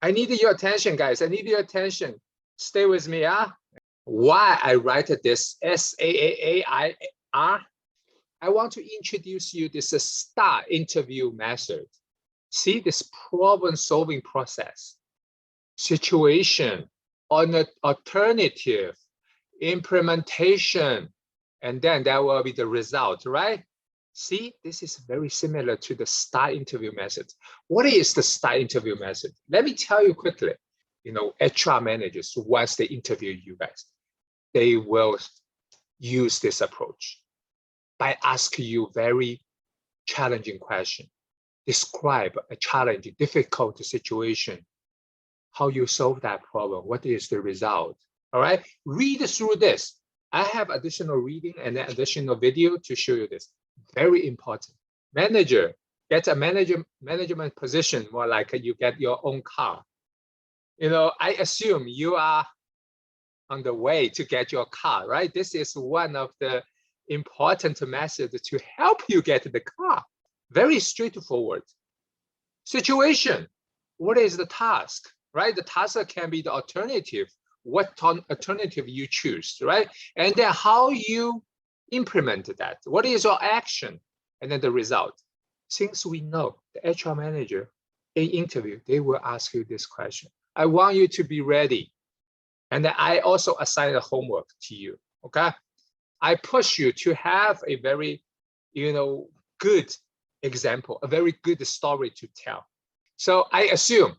I need your attention, guys. I need your attention. Stay with me, Why I write this SAAAIR? I want to introduce you this STAR interview method. See this problem-solving process, situation, alternative, implementation, and then that will be the result, right? See, this is very similar to the STAR interview method. What is the STAR interview method? Let me tell you quickly. HR managers, once they interview you guys, they will use this approach by asking you very challenging question. Describe a challenging, difficult situation, how you solve that problem, what is the result, all right? Read through this. I have additional reading and additional video to show you this. Very important. Manager, get a management position, more like you get your own car. I assume you are on the way to get your car, right? This is one of the important methods to help you get the car. Very straightforward. Situation, what is the task, right? The task can be the alternative, what alternative you choose, right? And then how you implement that, what is your action, and then the result. Since we know the HR manager in interview, they will ask you this question. I want you to be ready. And then I also assign a homework to you, okay? I push you to have a very, good example, a very good story to tell. So I assume,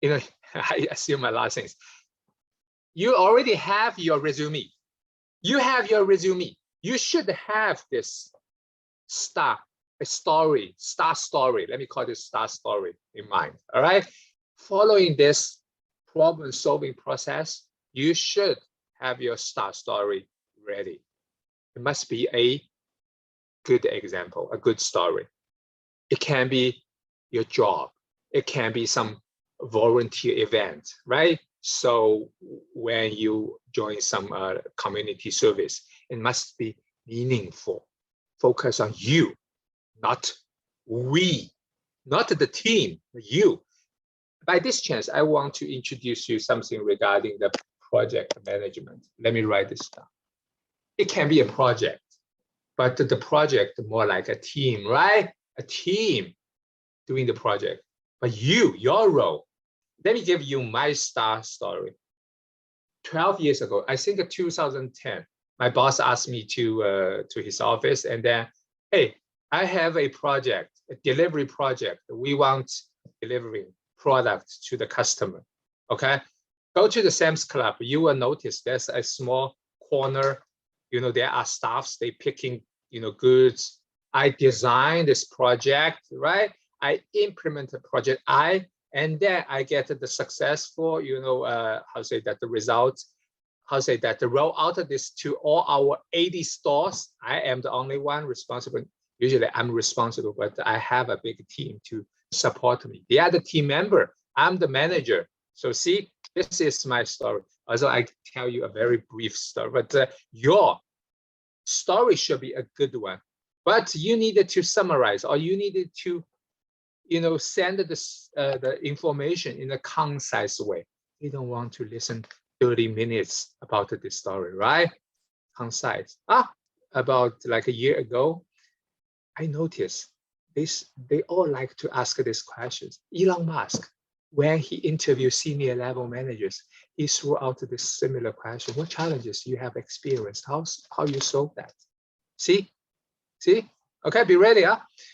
I assume my last things. You already have your resume. You have your resume. You should have this star story. Let me call this star story in mind, all right? Following this problem-solving process, you should have your star story ready. It must be a good example, a good story. It can be your job. It can be some volunteer event, right? So when you join some community service, it must be meaningful. Focus on you, not we, not the team, you. By this chance, I want to introduce you something regarding the project management. Let me write this down. It can be a project, but the project more like a team, right? A team doing the project. But your role, let me give you my star story. 12 years ago, I think 2010, my boss asked me to his office, and then, hey, I have a project, a delivery project. We want delivering product to the customer, okay? Go to the Sam's Club, you will notice there's a small corner, there are staffs, they picking, goods. I designed this project, right? I implement the project, and then I get the successful, the results, the roll out of this to all our 80 stores. I am the only one responsible. Usually I'm responsible, but I have a big team to support me. The other team member, I'm the manager. So see, this is my story. Also, I tell you a very brief story, but your story should be a good one. But you needed to summarize, or you needed to, send the information in a concise way. They don't want to listen 30 minutes about this story, right? Concise. About like a year ago, I noticed they all like to ask these questions. Elon Musk, when he interviewed senior level managers, he threw out this similar question. What challenges you have experienced? How you solve that? See? Okay, be ready,